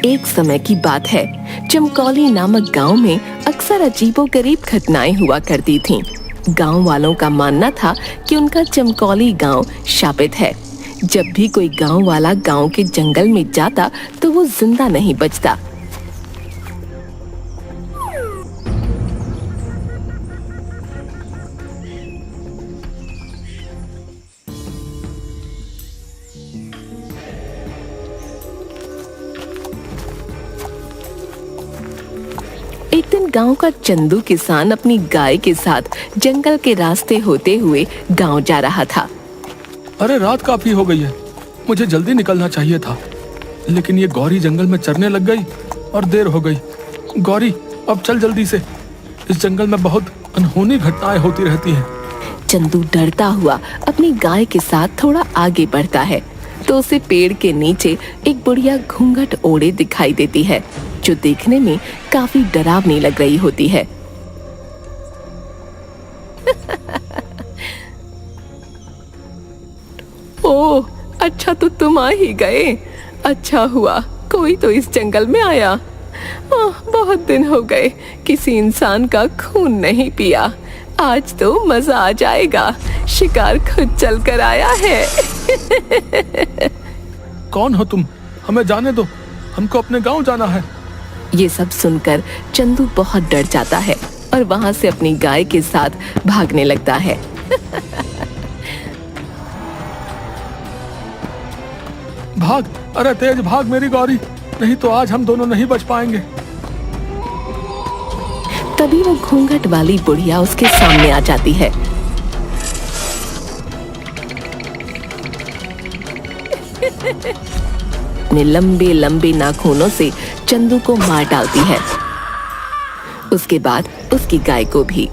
एक समय की बात है। चमकौली नामक गांव में अक्सर अजीबोगरीब घटनाएं हुआ करती थीं। गांव वालों का मानना था कि उनका चमकौली गांव शापित है। जब भी कोई गांव वाला गांव के जंगल में जाता तो वो जिंदा नहीं बचता। एक दिन गांव का चंदू किसान अपनी गाय के साथ जंगल के रास्ते होते हुए गांव जा रहा था। अरे रात काफी हो गई है, मुझे जल्दी निकलना चाहिए था, लेकिन ये गौरी जंगल में चरने लग गई और देर हो गई। गौरी, अब चल जल्दी से, इस जंगल में बहुत अनहोनी घटनाएं होती रहती हैं। चंदू डरता हुआ अपनी गाय के साथ थोड़ा आगे बढ़ता है तो उसे पेड़ के नीचे एक बुढ़िया घूंघट ओढ़े दिखाई देती है, जो देखने में काफी डरावनी लग रही होती है। ओह, अच्छा तो तुम आ ही गए। अच्छा हुआ कोई तो इस जंगल में आया। बहुत दिन हो गए किसी इंसान का खून नहीं पिया। आज तो मजा आ जाएगा, शिकार खुद चल कर आया है। कौन हो तुम? हमें जाने दो, हमको अपने गांव जाना है। ये सब सुनकर चंदू बहुत डर जाता है और वहां से अपनी गाय के साथ भागने लगता है। भाग, अरे तेज भाग मेरी गौरी, नहीं तो आज हम दोनों नहीं बच पाएंगे। तभी वो घूंघट वाली बुढ़िया उसके सामने आ जाती है। अपने लंबे लंबे नाखूनों से चंदू को मार डालती है, उसके बाद उसकी गाय को भी।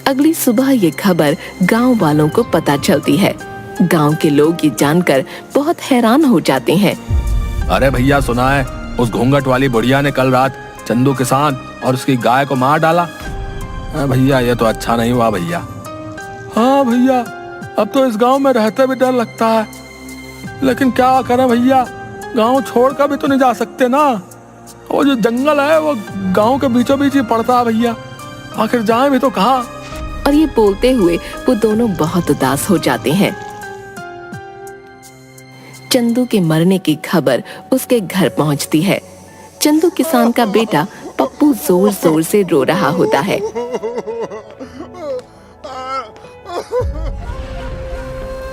अगली सुबह ये खबर गांव वालों को पता चलती है। गांव के लोग ये जानकर बहुत हैरान हो जाते हैं। अरे भैया, सुना है उस घूंघट वाली बुढ़िया ने कल रात चंदू किसान और उसकी गाय को मार डाला। भैया, ये तो अच्छा नहीं हुआ भैया। हाँ भैया, अब तो इस गांव में रहते भी डर लगता है, लेकिन क्या करें भैया, गांव छोड़कर भी तो नहीं जा सकते ना। वो जो जंगल है वो गांव के बीचों बीच ही पड़ता है भैया, आखिर जाएं भी तो कहाँ। और ये बोलते हुए वो दोनों बहुत उदास हो जाते हैं। चंदू के मरने की खबर उसके घर पहुंचती है। चंदू किसान का बेटा पप्पू जोर जोर से रो रहा होता है।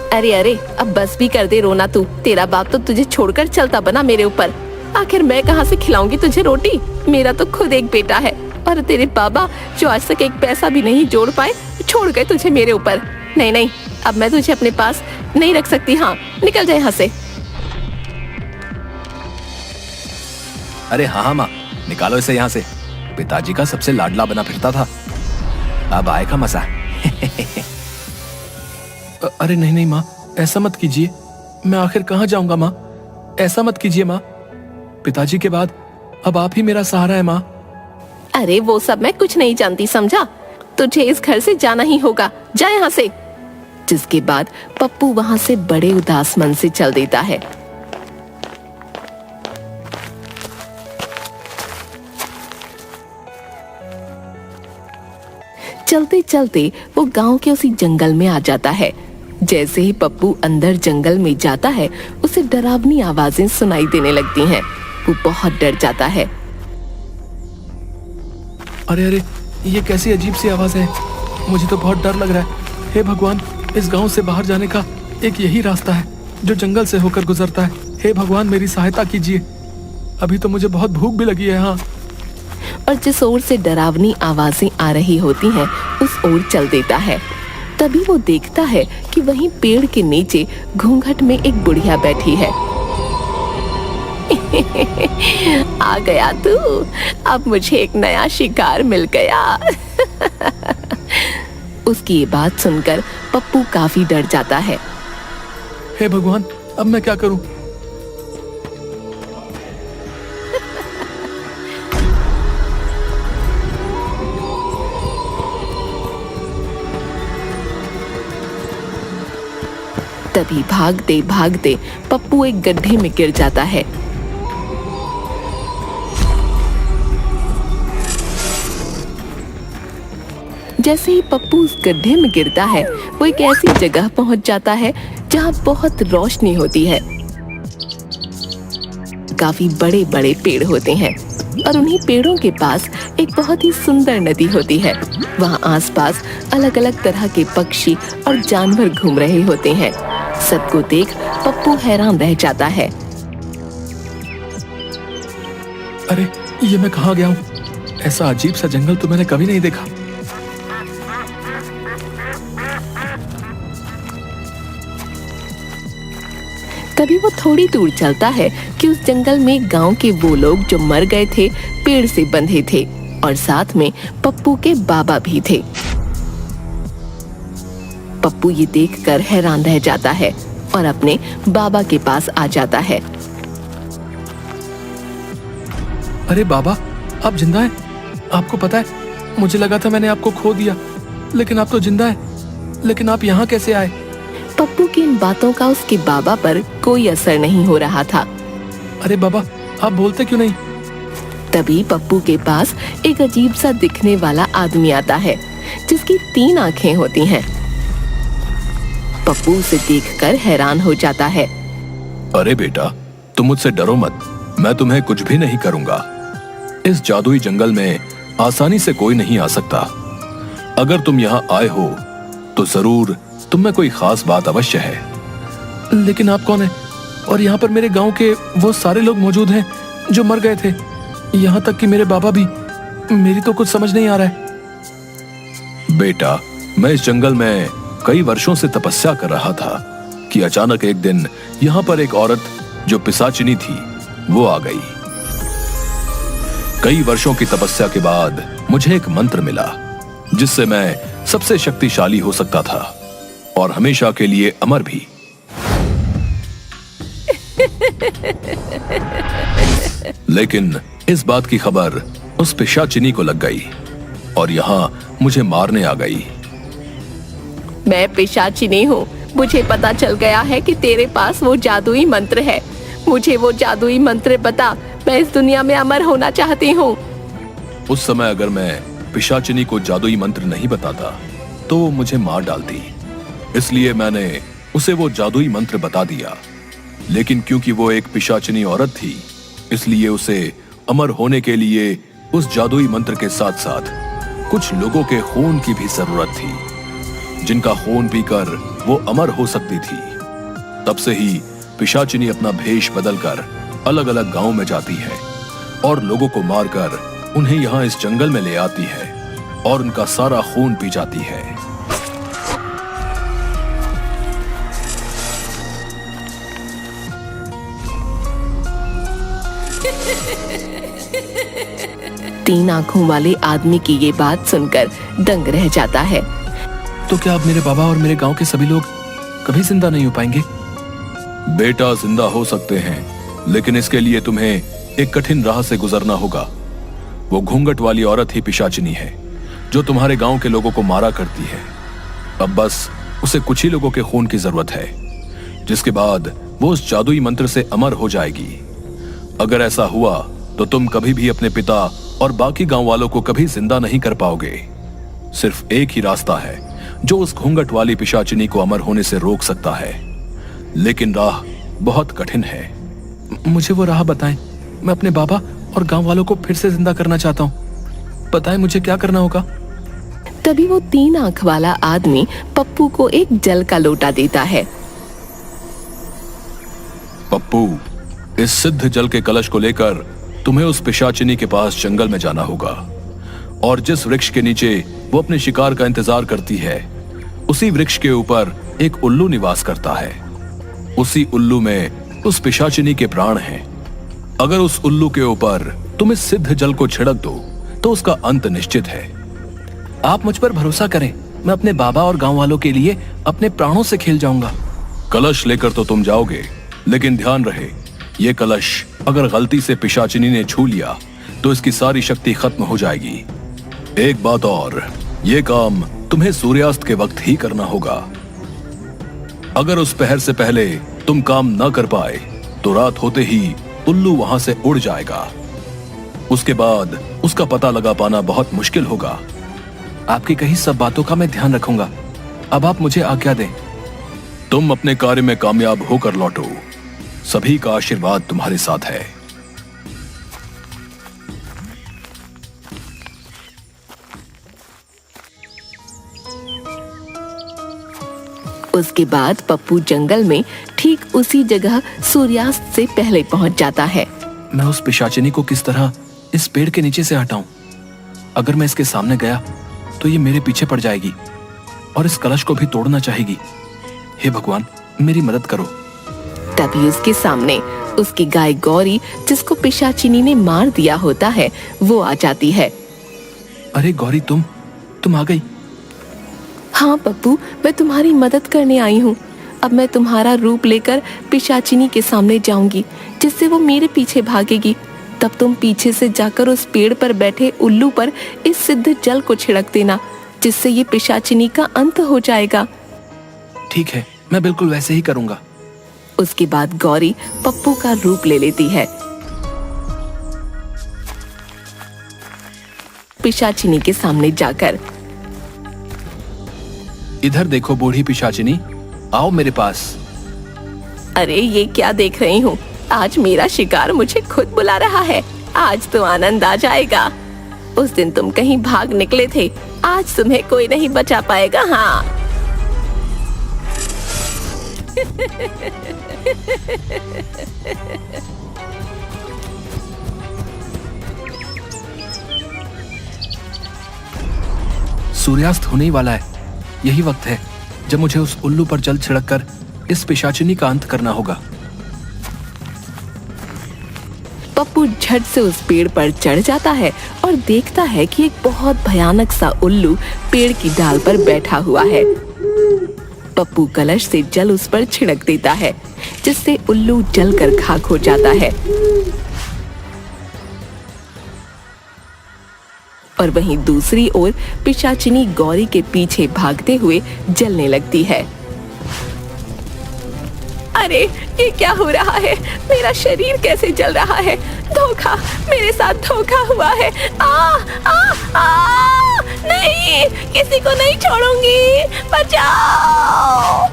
अरे अरे, अब बस भी कर दे रोना तू। तेरा बाप तो तुझे छोड़कर चलता बना मेरे ऊपर। आखिर मैं कहाँ से खिलाऊंगी तुझे रोटी? मेरा तो खुद एक बेटा है और तेरे बाबा जो आज तक एक पैसा भी नहीं जोड़ पाए छोड़ गए तुझे मेरे ऊपर। नहीं नहीं, अब मैं तुझे अपने पास नहीं रख सकती। हाँ, निकल जाए यहाँ से। अरे हाँ माँ, निकालो इसे यहाँ से। पिताजी का सबसे लाडला बना फिरता था, अब आएगा मजा। अरे नहीं नहीं माँ, ऐसा मत कीजिए, मैं आखिर कहाँ जाऊंगा माँ? ऐसा मत कीजिए माँ, पिताजी के बाद अब आप ही मेरा सहारा है माँ। अरे वो सब मैं कुछ नहीं जानती, समझा? तुझे इस घर से जाना ही होगा, जा यहाँ से। जिसके बाद पप्पू वहां से बड़े उदास मन से चल देता है। चलते चलते वो गांव के उसी जंगल में आ जाता है। जैसे ही पप्पू अंदर जंगल में जाता है, उसे डरावनी आवाजें सुनाई देने लगती हैं। वो बहुत डर जाता है। अरे अरे, ये कैसी अजीब सी आवाज है, मुझे तो बहुत डर लग रहा है। हे भगवान, इस गांव से बाहर जाने का एक यही रास्ता है जो जंगल से होकर गुजरता है। हे भगवान, मेरी सहायता कीजिए, अभी तो मुझे बहुत भूख भी लगी है। हाँ। और जिस ओर से डरावनी आवाजें आ रही होती हैं, उस ओर चल देता है। तभी वो देखता है कि वहीं पेड़ के नीचे घूंघट में एक बुढ़िया बैठी है। आ गया तू, अब मुझे एक नया शिकार मिल गया। उसकी ये बात सुनकर पप्पू काफी डर जाता है। हे भगवान, अब मैं क्या करूं? तभी भागते भागते पप्पू एक गड्ढे में गिर जाता है। जैसे ही पप्पू उस गड्ढे में गिरता है, वो एक ऐसी जगह पहुंच जाता है जहां बहुत रोशनी होती है। काफी बड़े बड़े पेड़ होते हैं और उन्हीं पेड़ों के पास एक बहुत ही सुंदर नदी होती है। वहां आसपास अलग अलग तरह के पक्षी और जानवर घूम रहे होते हैं। सबको देख पप्पू हैरान रह जाता है। अरे ये मैं कहाँ गया हूँ? ऐसा अजीब सा जंगल तो मैंने कभी नहीं देखा। तभी वो थोड़ी दूर चलता है कि उस जंगल में गांव के वो लोग जो मर गए थे पेड़ से बंधे थे और साथ में पप्पू के बाबा भी थे। पप्पू ये देखकर हैरान रह जाता है और अपने बाबा के पास आ जाता है। अरे बाबा, आप जिंदा हैं? आपको पता है, मुझे लगा था मैंने आपको खो दिया, लेकिन आप तो जिंदा हैं। लेकिन आप यहाँ कैसे आए? पप्पू की इन बातों का उसके बाबा पर कोई असर नहीं हो रहा था। अरे बाबा, आप बोलते क्यों नहीं? तभी पप्पू के पास एक अजीब सा दिखने वाला आदमी आता है जिसकी 3 आंखें होती हैं। पप्पू उसे देखकर हैरान हो जाता है। अरे बेटा, तुम मुझसे डरो मत, मैं तुम्हें कुछ भी नहीं करूंगा। इस जादुई जंगल में आसानी से कोई नहीं आ सकता। अगर तुम यहाँ आए हो तो जरूर तुम में कोई खास बात अवश्य है। लेकिन आप कौन है? और यहाँ पर मेरे गांव के वो सारे लोग मौजूद हैं जो मर गए थे, यहाँ तक कि मेरे बाबा भी। मेरी तो कुछ समझ नहीं आ रहा है। बेटा, मैं इस जंगल में कई वर्षों से तपस्या कर रहा था कि अचानक एक दिन यहाँ पर एक औरत जो पिशाचिनी थी वो आ गई। कई वर्षों की तपस्या के बाद मुझे एक मंत्र मिला जिससे मैं सबसे शक्तिशाली हो सकता था और हमेशा के लिए अमर भी। लेकिन इस बात की खबर उस पिशाचिनी को लग गई और यहाँ मुझे मारने आ गई। मैं पिशाचिनी हूँ। मुझे पता चल गया है कि तेरे पास वो जादुई मंत्र है। मुझे वो जादुई मंत्र बता, मैं इस दुनिया में अमर होना चाहती हूँ। उस समय अगर मैं पिशाचिनी को जादुई मंत्र नहीं बताता तो वो मुझे मार डालती, इसलिए मैंने उसे वो जादुई मंत्र बता दिया। लेकिन क्योंकि वो एक पिशाचिनी औरत थी, इसलिए उसे अमर होने के लिए उस जादुई मंत्र के साथ साथ कुछ लोगों के खून की भी जरूरत थी, जिनका खून पीकर वो अमर हो सकती थी। तब से ही पिशाचिनी अपना भेष बदलकर अलग अलग गांव में जाती है और लोगों को मारकर उन्हें यहाँ इस जंगल में ले आती है और उनका सारा खून पी जाती है। तीन आंखों वाले आदमी की ये बात सुनकर दंग रह जाता है। तो क्या अब मेरे बाबा और मेरे गांव के सभी लोग कभी जिंदा नहीं हो पाएंगे? बेटा, जिंदा हो सकते हैं, लेकिन इसके लिए तुम्हें एक कठिन राह से गुजरना होगा। वो घूंघट वाली औरत ही पिशाचिनी है जो तुम्हारे गांव के लोगों को मारा करती है। अब बस उसे कुछ ही लोगों के खून की जरूरत है, जिसके बाद वो उस जादुई मंत्र से अमर हो जाएगी। अगर ऐसा हुआ तो तुम कभी भी अपने पिता और बाकी गांव वालों को कभी जिंदा नहीं कर पाओगे। सिर्फ एक ही रास्ता है जो उस घूंघट वाली पिशाचिनी को अमर होने से रोक सकता है, लेकिन राह बहुत कठिन है। मुझे वो राह बताएं। मैं अपने बाबा और गांव वालों को फिर से जिंदा करना चाहता हूँ। बताएं मुझे क्या करना होगा। तभी वो 3 आंख वाला आदमी पप्पू को एक जल का लोटा देता है। पप्पू, इस सिद्ध जल के कलश को लेकर तुम्हें उस पिशाचिनी के पास जंगल में जाना होगा और जिस वृक्ष के नीचे वो अपने शिकार का इंतजार करती है, उसी वृक्ष के ऊपर एक उल्लू निवास करता है। उसी उल्लू में उस पिशाचिनी के प्राण हैं। अगर उस उल्लू के ऊपर तुम इस सिद्ध जल को छिड़क दो तो उसका अंत निश्चित है। आप मुझ पर भरोसा करें, मैं अपने बाबा और गांव वालों के लिए अपने प्राणों से खेल जाऊंगा। कलश लेकर तो तुम जाओगे, लेकिन ध्यान रहे, ये कलश अगर गलती से पिशाचिनी ने छू लिया तो इसकी सारी शक्ति खत्म हो जाएगी। एक बात और, ये काम तुम्हें सूर्यास्त के वक्त ही करना होगा। अगर उस पहर से पहले तुम काम न कर पाए तो रात होते ही उल्लू वहां से उड़ जाएगा। उसके बाद उसका पता लगा पाना बहुत मुश्किल होगा। आपकी कही सब बातों का मैं ध्यान रखूंगा। अब आप मुझे आज्ञा दें। तुम अपने कार्य में कामयाब होकर लौटो। सभी का आशीर्वाद तुम्हारे साथ है। उसके बाद पप्पू जंगल में ठीक उसी जगह सूर्यास्त से पहले पहुंच जाता है। मैं उस पिशाचिनी को किस तरह इस पेड़ के नीचे से हटाऊं? अगर मैं इसके सामने गया तो ये मेरे पीछे पड़ जाएगी और इस कलश को भी तोड़ना चाहेगी। हे भगवान, मेरी मदद करो। तभी उसके सामने उसकी गाय गौरी, जिसको पिशाचिनी ने मार दिया होता है, वो आ जाती है। अरे गौरी, तुम आ गई। हाँ पप्पू, मैं तुम्हारी मदद करने आई हूँ। अब मैं तुम्हारा रूप लेकर पिशाचिनी के सामने जाऊंगी, जिससे वो मेरे पीछे भागेगी। तब तुम पीछे से जाकर उस पेड़ पर बैठे उल्लू पर इस सिद्ध जल को छिड़क देना, जिससे ये पिशाचिनी का अंत हो जाएगा। ठीक है, मैं बिल्कुल वैसे ही करूंगा। उसके बाद गौरी पप्पू का रूप ले लेती है। पिशाचिनी के सामने जाकर, इधर देखो बूढ़ी पिशाचिनी, आओ मेरे पास। अरे ये क्या देख रही हूँ? आज मेरा शिकार मुझे खुद बुला रहा है। आज तो आनंद आ जाएगा। उस दिन तुम कहीं भाग निकले थे, आज तुम्हें कोई नहीं बचा पाएगा। हाँ सूर्यास्त होने ही वाला है। यही वक्त है जब मुझे उस उल्लू पर जल छिड़ककर इस पिशाचिनी का अंत करना होगा। पप्पू झट से उस पेड़ पर चढ़ जाता है और देखता है कि एक बहुत भयानक सा उल्लू पेड़ की डाल पर बैठा हुआ है। पप्पू कलश से जल उस पर छिड़क देता है, जिससे उल्लू जलकर खाक हो जाता है। और वहीं दूसरी ओर पिशाचिनी गौरी के पीछे भागते हुए जलने लगती है। अरे ये क्या हो रहा है? मेरा शरीर कैसे जल रहा है? धोखा, मेरे साथ धोखा हुआ है। नहीं, किसी को नहीं छोड़ूंगी। बचाओ।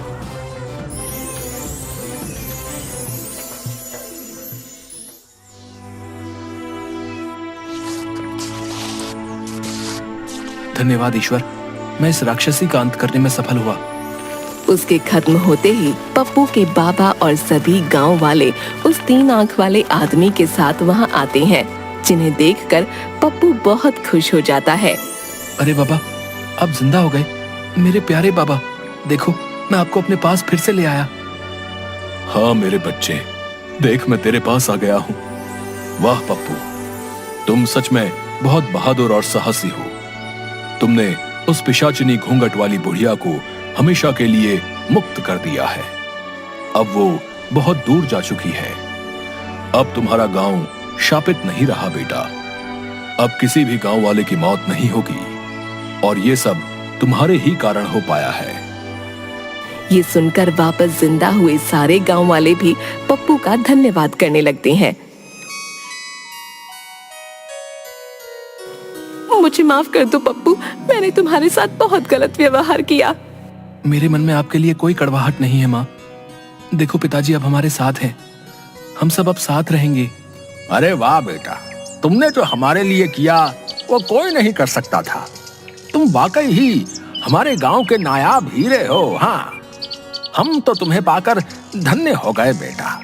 धन्यवाद ईश्वर, मैं इस राक्षसी का अंत करने में सफल हुआ। उसके खत्म होते ही पप्पू के बाबा और सभी गांव वाले उस 3 आंख वाले आदमी के साथ वहां आते हैं, जिन्हें देखकर पप्पू बहुत खुश हो जाता है। अरे बाबा, आप जिंदा हो गए। मेरे प्यारे बाबा, देखो मैं आपको अपने पास फिर से ले आया। हाँ मेरे बच्चे, देख मैं तेरे पास आ गया हूँ। वाह पप्पू, तुम सच में बहुत बहादुर और साहसी हो। तुमने उस पिशाचिनी घूंघट वाली बुढ़िया को हमेशा के लिए मुक्त कर दिया है। अब वो बहुत दूर जा चुकी है। अब तुम्हारा गांव शापित नहीं रहा बेटा। अब किसी भी गांव वाले की मौत नहीं होगी, और ये सब तुम्हारे ही कारण हो पाया है। ये सुनकर वापस जिंदा हुए सारे गांव वाले भी पप्पू का धन्यवाद करने लगते हैं। मुझे माफ कर दो पप्पू, मैंने तुम्हारे साथ बहुत गलत व्यवहार किया। मेरे मन में आपके लिए कोई कड़वाहट नहीं है माँ। देखो पिताजी अब हमारे साथ हैं। हम सब अब साथ रहेंगे। अरे वाह बेटा, तुमने जो हमारे लिए किया वो कोई नहीं कर सकता था। तुम वाकई ही हमारे गांव के नायाब हीरे हो। हाँ, हम तो तुम्हें पाकर धन्य हो गए बेटा।